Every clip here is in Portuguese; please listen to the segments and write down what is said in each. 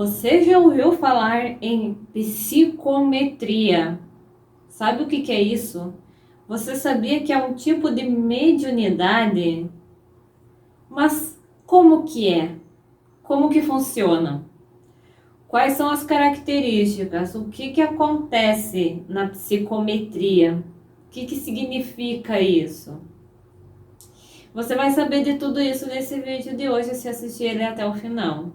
Você já ouviu falar em psicometria? Sabe o que é isso? Você sabia que é um tipo de mediunidade? Mas como que é? Como que funciona? Quais são as características? O que acontece na psicometria? O que significa isso? Você vai saber de tudo isso nesse vídeo de hoje se assistir ele até o final.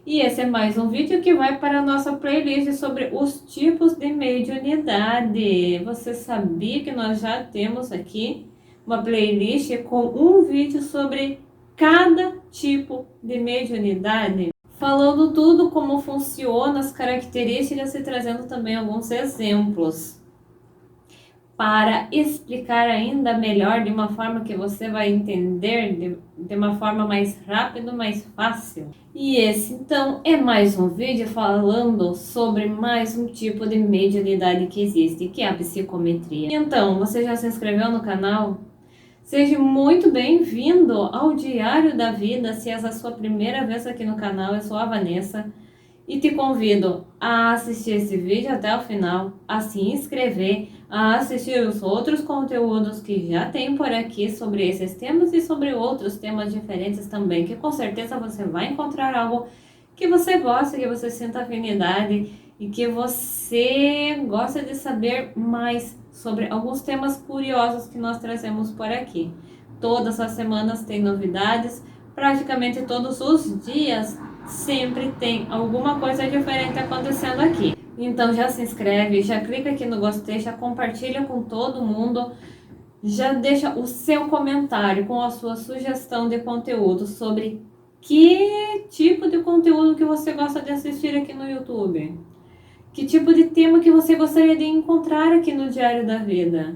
E esse é mais um vídeo que vai para a nossa playlist sobre os tipos de mediunidade. Você sabia que nós já temos aqui uma playlist com um vídeo sobre cada tipo de mediunidade? Falando tudo como funciona, as características e trazendo também alguns exemplos para explicar ainda melhor de uma forma que você vai entender de uma forma mais rápida, mais fácil. E esse então é mais um vídeo falando sobre mais um tipo de mediunidade que existe, que é a psicometria. Então, você já se inscreveu no canal? Seja muito bem-vindo ao Diário da Vida. Se essa é a sua primeira vez aqui no canal, eu sou a Vanessa e te convido a assistir esse vídeo até o final, a se inscrever, a assistir os outros conteúdos que já tem por aqui sobre esses temas e sobre outros temas diferentes também, que com certeza você vai encontrar algo que você gosta, que você sinta afinidade e que você gosta de saber mais sobre alguns temas curiosos que nós trazemos por aqui. Todas as semanas tem novidades, praticamente todos os dias sempre tem alguma coisa diferente acontecendo aqui. Então já se inscreve, já clica aqui no gostei, já compartilha com todo mundo, já deixa o seu comentário com a sua sugestão de conteúdo sobre que tipo de conteúdo que você gosta de assistir aqui no YouTube. Que tipo de tema que você gostaria de encontrar aqui no Diário da Vida.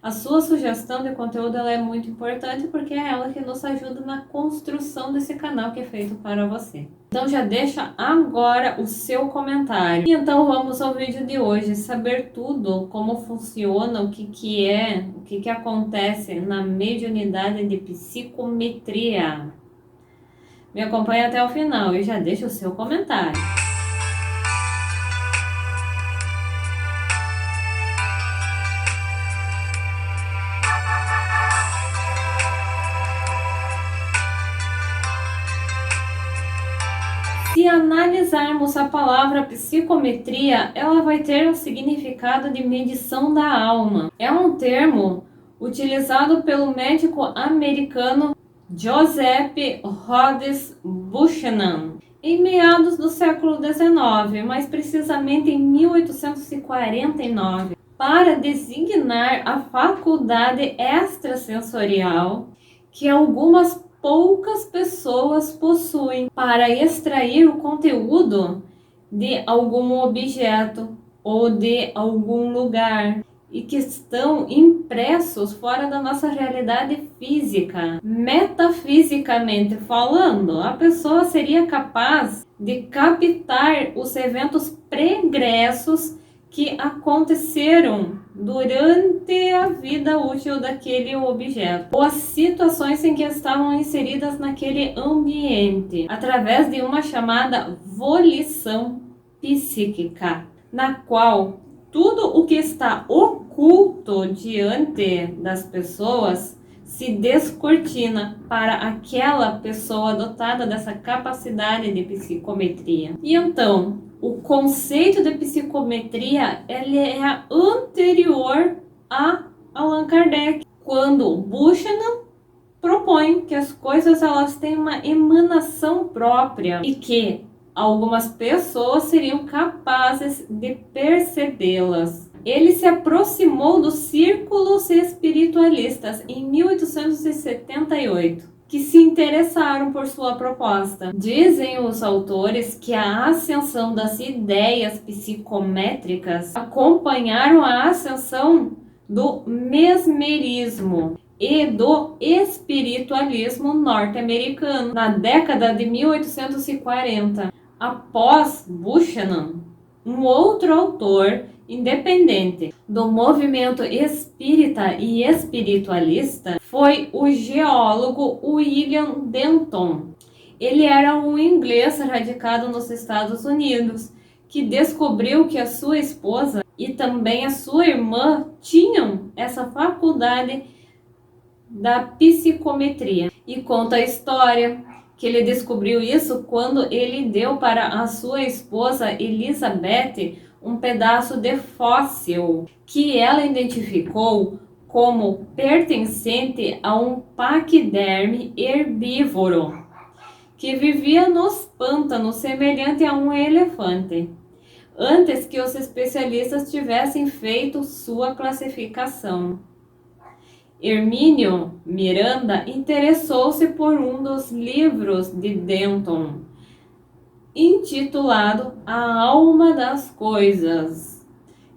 A sua sugestão de conteúdo ela é muito importante porque é ela que nos ajuda na construção desse canal que é feito para você. Então já deixa agora o seu comentário. E então vamos ao vídeo de hoje, saber tudo, como funciona, o que acontece na mediunidade de psicometria. Me acompanhe até o final e já deixa o seu comentário. Se analisarmos a palavra psicometria, ela vai ter o significado de medição da alma. É um termo utilizado pelo médico americano Joseph Rhodes Buchanan em meados do século XIX, mais precisamente em 1849, para designar a faculdade extrasensorial que algumas poucas pessoas possuem para extrair o conteúdo de algum objeto ou de algum lugar e que estão impressos fora da nossa realidade física. Metafisicamente falando, a pessoa seria capaz de captar os eventos pregressos que aconteceram durante a vida útil daquele objeto, ou as situações em que estavam inseridas naquele ambiente, através de uma chamada volição psíquica, na qual tudo o que está oculto diante das pessoas se descortina para aquela pessoa dotada dessa capacidade de psicometria. E então, o conceito de psicometria ele é anterior a Allan Kardec, quando Buchanan propõe que as coisas elas têm uma emanação própria e que algumas pessoas seriam capazes de percebê-las. Ele se aproximou dos círculos espiritualistas em 1878. Que se interessaram por sua proposta. Dizem os autores que a ascensão das ideias psicométricas acompanharam a ascensão do mesmerismo e do espiritualismo norte-americano na década de 1840. Após Buchanan, um outro autor independente do movimento espírita e espiritualista foi o geólogo William Denton. Ele era um inglês radicado nos Estados Unidos, que descobriu que a sua esposa e também a sua irmã tinham essa faculdade da psicometria. E conta a história que ele descobriu isso quando ele deu para a sua esposa Elizabeth um pedaço de fóssil que ela identificou como pertencente a um paquiderme herbívoro que vivia nos pântanos semelhante a um elefante, antes que os especialistas tivessem feito sua classificação. Hermínio Miranda interessou-se por um dos livros de Denton, intitulado A Alma das Coisas,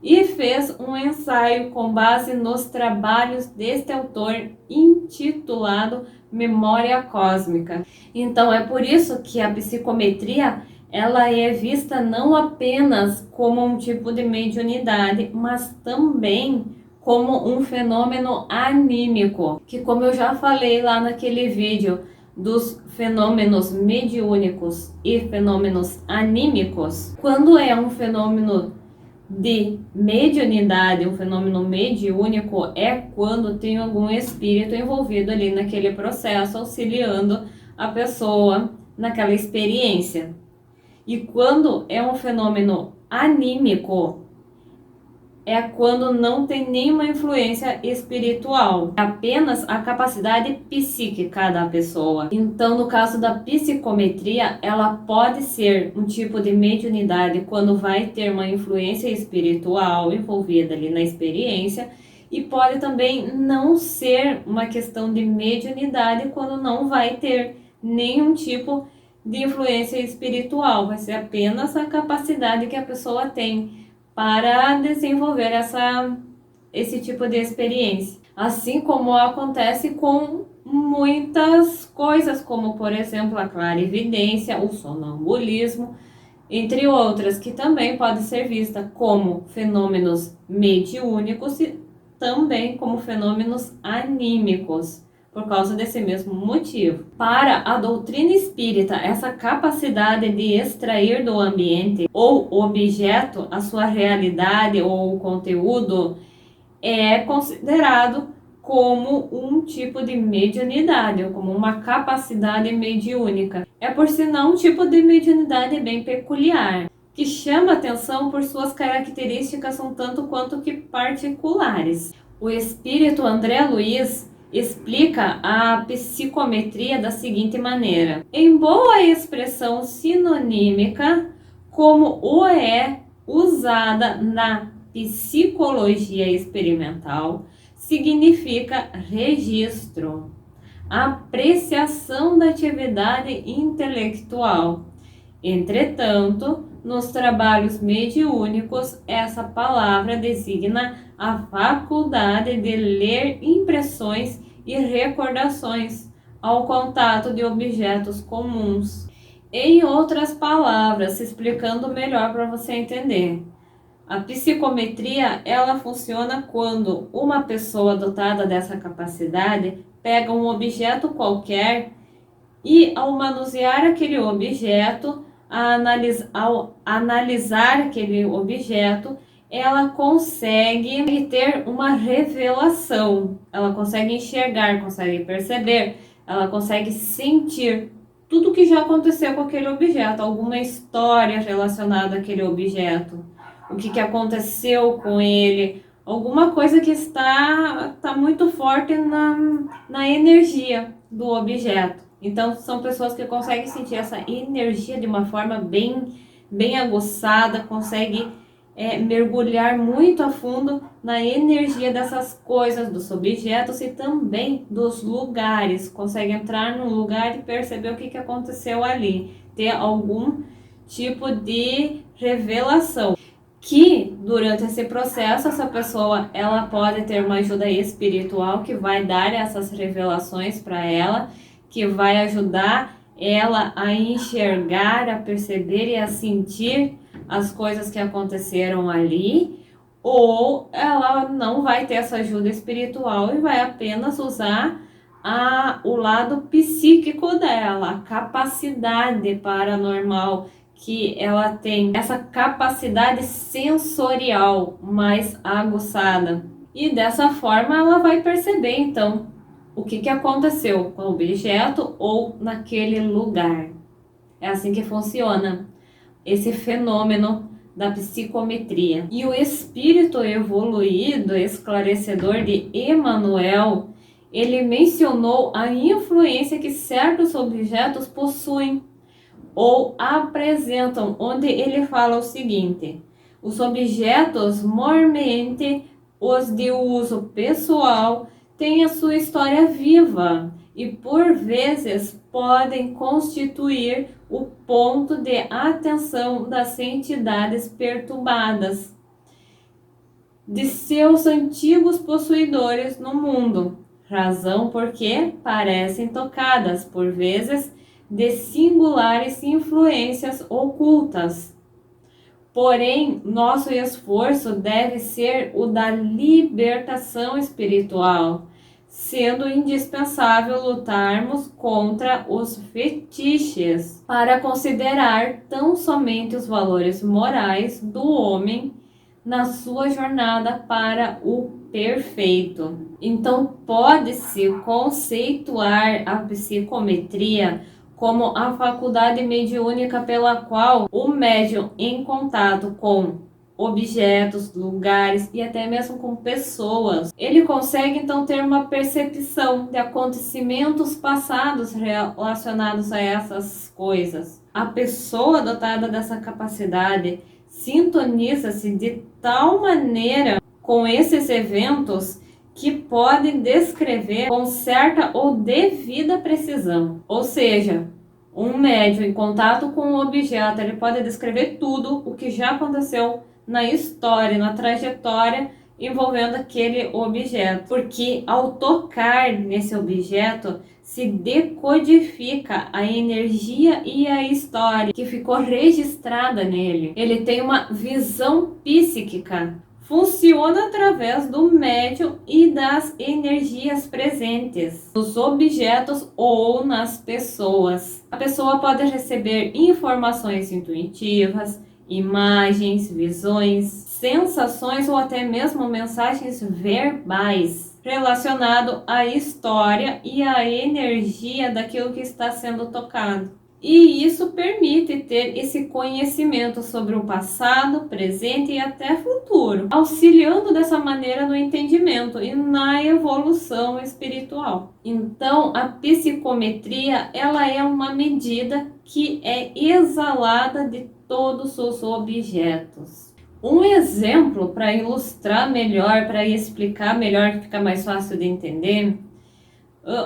e fez um ensaio com base nos trabalhos deste autor intitulado Memória Cósmica. Então é por isso que a psicometria ela é vista não apenas como um tipo de mediunidade, mas também como um fenômeno anímico, que como eu já falei lá naquele vídeo dos fenômenos mediúnicos e fenômenos anímicos, quando é um fenômeno de mediunidade, um fenômeno mediúnico, é quando tem algum espírito envolvido ali naquele processo, auxiliando a pessoa naquela experiência. E quando é um fenômeno anímico, é quando não tem nenhuma influência espiritual, apenas a capacidade psíquica da pessoa. Então, no caso da psicometria, ela pode ser um tipo de mediunidade quando vai ter uma influência espiritual envolvida ali na experiência, e pode também não ser uma questão de mediunidade quando não vai ter nenhum tipo de influência espiritual, vai ser apenas a capacidade que a pessoa tem para desenvolver esse tipo de experiência. Assim como acontece com muitas coisas, como por exemplo a clarividência, o sonambulismo, entre outras, que também pode ser vista como fenômenos mediúnicos e também como fenômenos anímicos, por causa desse mesmo motivo. Para a doutrina espírita, essa capacidade de extrair do ambiente ou objeto a sua realidade ou conteúdo é considerado como um tipo de mediunidade, ou como uma capacidade mediúnica. É por sinal um tipo de mediunidade bem peculiar, que chama atenção por suas características um tanto quanto que particulares. O espírito André Luiz explica a psicometria da seguinte maneira: em boa expressão sinonímica, como o é usada na psicologia experimental, significa registro, apreciação da atividade intelectual. Entretanto, nos trabalhos mediúnicos, essa palavra designa a faculdade de ler impressões e recordações ao contato de objetos comuns. Em outras palavras, explicando melhor para você entender, a psicometria ela funciona quando uma pessoa dotada dessa capacidade pega um objeto qualquer e, ao manusear aquele objeto, ao analisar aquele objeto, ela consegue ter uma revelação, ela consegue enxergar, consegue perceber, ela consegue sentir tudo que já aconteceu com aquele objeto, alguma história relacionada àquele objeto, o que aconteceu com ele, alguma coisa que está muito forte na energia do objeto. Então, são pessoas que conseguem sentir essa energia de uma forma bem aguçada, conseguem mergulhar muito a fundo na energia dessas coisas, dos objetos e também dos lugares. Consegue entrar num lugar e perceber o que aconteceu ali, ter algum tipo de revelação. Que durante esse processo, essa pessoa ela pode ter uma ajuda espiritual que vai dar essas revelações para ela, que vai ajudar ela a enxergar, a perceber e a sentir as coisas que aconteceram ali, ou ela não vai ter essa ajuda espiritual e vai apenas usar o lado psíquico dela, a capacidade paranormal que ela tem, essa capacidade sensorial mais aguçada. E dessa forma ela vai perceber então o que aconteceu com o objeto ou naquele lugar. É assim que funciona esse fenômeno da psicometria. E o espírito evoluído, esclarecedor de Emmanuel, ele mencionou a influência que certos objetos possuem ou apresentam, onde ele fala o seguinte: os objetos, mormente os de uso pessoal, têm a sua história viva e por vezes podem constituir o ponto de atenção das entidades perturbadas, de seus antigos possuidores no mundo, razão porque parecem tocadas, por vezes, de singulares influências ocultas. Porém, nosso esforço deve ser o da libertação espiritual, sendo indispensável lutarmos contra os fetiches, para considerar tão somente os valores morais do homem na sua jornada para o perfeito. Então, pode-se conceituar a psicometria como a faculdade mediúnica pela qual o médium, em contato com objetos, lugares e até mesmo com pessoas, ele consegue então ter uma percepção de acontecimentos passados relacionados a essas coisas. A pessoa dotada dessa capacidade sintoniza-se de tal maneira com esses eventos que podem descrever com certa ou devida precisão. Ou seja, um médium em contato com um objeto, ele pode descrever tudo o que já aconteceu na história, na trajetória envolvendo aquele objeto. Porque ao tocar nesse objeto, se decodifica a energia e a história que ficou registrada nele. Ele tem uma visão psíquica. Funciona através do médium e das energias presentes nos objetos ou nas pessoas. A pessoa pode receber informações intuitivas, imagens, visões, sensações ou até mesmo mensagens verbais relacionado à história e à energia daquilo que está sendo tocado. E isso permite ter esse conhecimento sobre o passado, presente e até futuro, auxiliando dessa maneira no entendimento e na evolução espiritual. Então, a psicometria, ela é uma medida que é exalada de todos os objetos. Um exemplo para ilustrar melhor, para explicar melhor, que fica mais fácil de entender.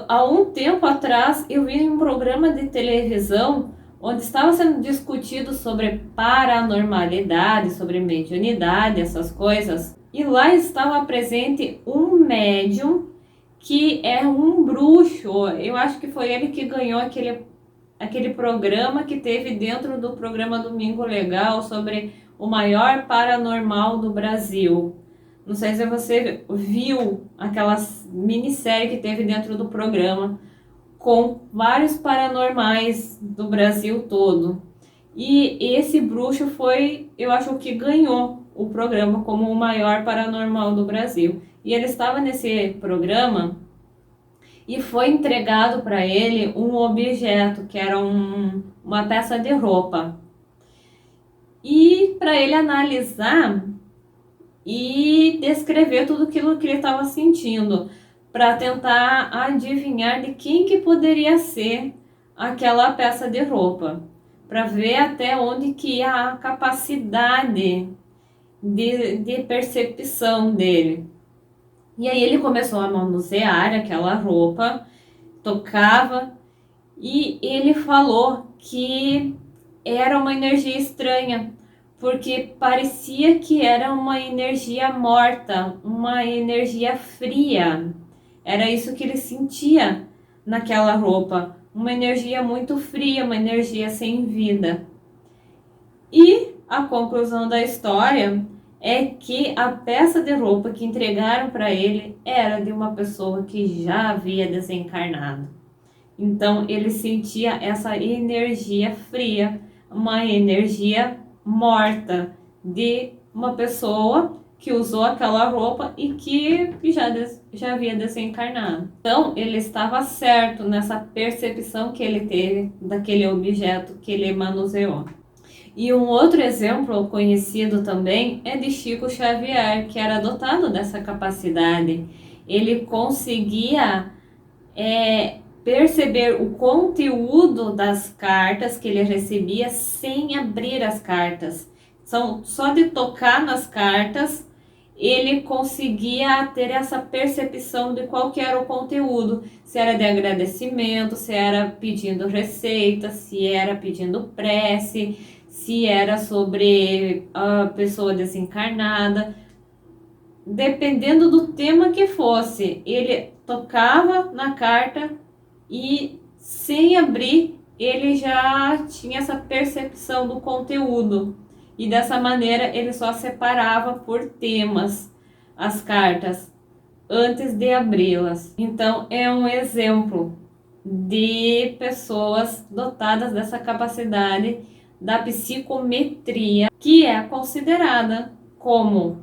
Há um tempo atrás eu vi um programa de televisão onde estava sendo discutido sobre paranormalidade, sobre mediunidade, essas coisas. E lá estava presente um médium que é um bruxo. Eu acho que foi ele que ganhou aquele programa que teve dentro do programa Domingo Legal sobre o maior paranormal do Brasil. Não sei se você viu aquela minissérie que teve dentro do programa com vários paranormais do Brasil todo. E esse bruxo foi, eu acho que ganhou o programa como o maior paranormal do Brasil. E ele estava nesse programa e foi entregado para ele um objeto que era uma peça de roupa. E para ele analisar e descrever tudo aquilo que ele estava sentindo, para tentar adivinhar de quem que poderia ser aquela peça de roupa, para ver até onde que ia a capacidade de percepção dele. E aí ele começou a manusear aquela roupa, tocava, e ele falou que era uma energia estranha, porque parecia que era uma energia morta, uma energia fria. Era isso que ele sentia naquela roupa, uma energia muito fria, uma energia sem vida. E a conclusão da história é que a peça de roupa que entregaram para ele era de uma pessoa que já havia desencarnado. Então ele sentia essa energia fria, uma energia morta de uma pessoa que usou aquela roupa e que já havia desencarnado. Então ele estava certo nessa percepção que ele teve daquele objeto que ele manuseou. E um outro exemplo conhecido também é de Chico Xavier, que era dotado dessa capacidade. Ele conseguia perceber o conteúdo das cartas que ele recebia sem abrir as cartas. Só de tocar nas cartas, ele conseguia ter essa percepção de qual que era o conteúdo. Se era de agradecimento, se era pedindo receita, se era pedindo prece, se era sobre a pessoa desencarnada. Dependendo do tema que fosse, ele tocava na carta e sem abrir ele já tinha essa percepção do conteúdo. E dessa maneira ele só separava por temas as cartas antes de abri-las. Então é um exemplo de pessoas dotadas dessa capacidade da psicometria, que é considerada como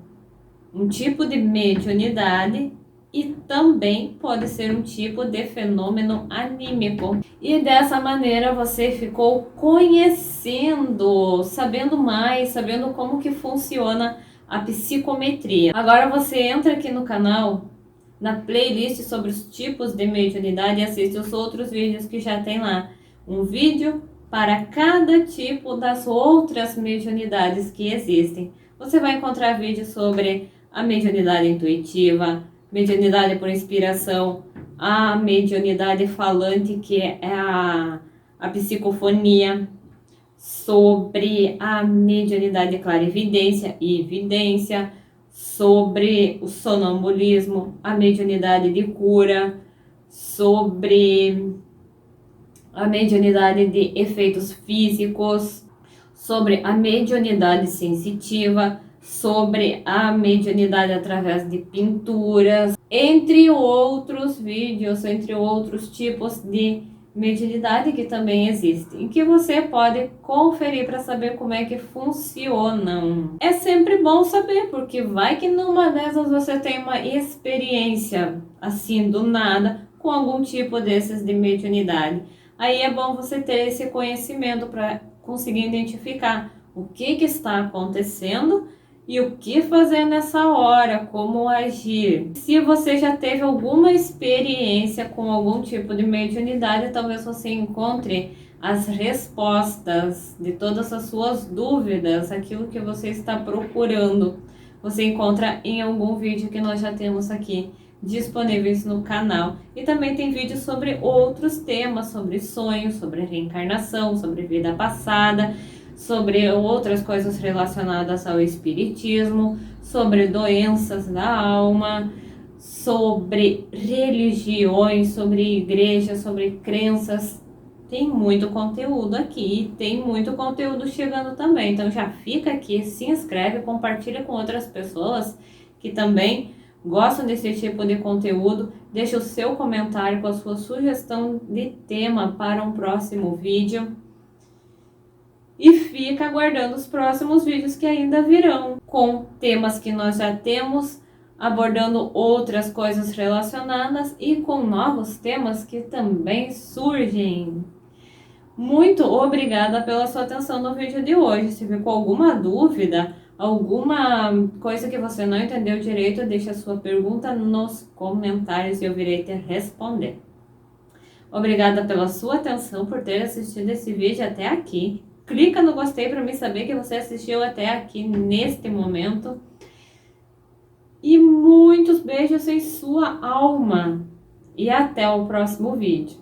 um tipo de mediunidade e também pode ser um tipo de fenômeno anímico. E dessa maneira você ficou conhecendo, sabendo mais, sabendo como que funciona a psicometria. Agora você entra aqui no canal, na playlist sobre os tipos de mediunidade e assiste os outros vídeos que já tem lá. Um vídeo para cada tipo das outras mediunidades que existem. Você vai encontrar vídeos sobre a mediunidade intuitiva, mediunidade por inspiração, a mediunidade falante, que é a psicofonia, sobre a mediunidade clarividência e evidência, sobre o sonambulismo, a mediunidade de cura, sobre a mediunidade de efeitos físicos, sobre a mediunidade sensitiva, sobre a mediunidade através de pinturas, entre outros vídeos, entre outros tipos de mediunidade que também existem, e que você pode conferir para saber como é que funcionam. É sempre bom saber, porque vai que numa dessas você tem uma experiência assim do nada com algum tipo desses de mediunidade. Aí é bom você ter esse conhecimento para conseguir identificar o que está acontecendo e o que fazer nessa hora, como agir. Se você já teve alguma experiência com algum tipo de mediunidade, talvez você encontre as respostas de todas as suas dúvidas, aquilo que você está procurando. Você encontra em algum vídeo que nós já temos aqui disponíveis no canal. E também tem vídeos sobre outros temas, sobre sonhos, sobre reencarnação, sobre vida passada, sobre outras coisas relacionadas ao espiritismo, sobre doenças da alma, sobre religiões, sobre igrejas, sobre crenças. Tem muito conteúdo aqui, tem muito conteúdo chegando também. Então já fica aqui, se inscreve, compartilha com outras pessoas que também gostam desse tipo de conteúdo. Deixa o seu comentário com a sua sugestão de tema para um próximo vídeo. E fica aguardando os próximos vídeos que ainda virão, com temas que nós já temos, abordando outras coisas relacionadas e com novos temas que também surgem. Muito obrigada pela sua atenção no vídeo de hoje. Se ficou alguma dúvida, alguma coisa que você não entendeu direito, deixe a sua pergunta nos comentários e eu virei te responder. Obrigada pela sua atenção, por ter assistido esse vídeo até aqui. Clica no gostei para me saber que você assistiu até aqui neste momento. E muitos beijos em sua alma. E até o próximo vídeo.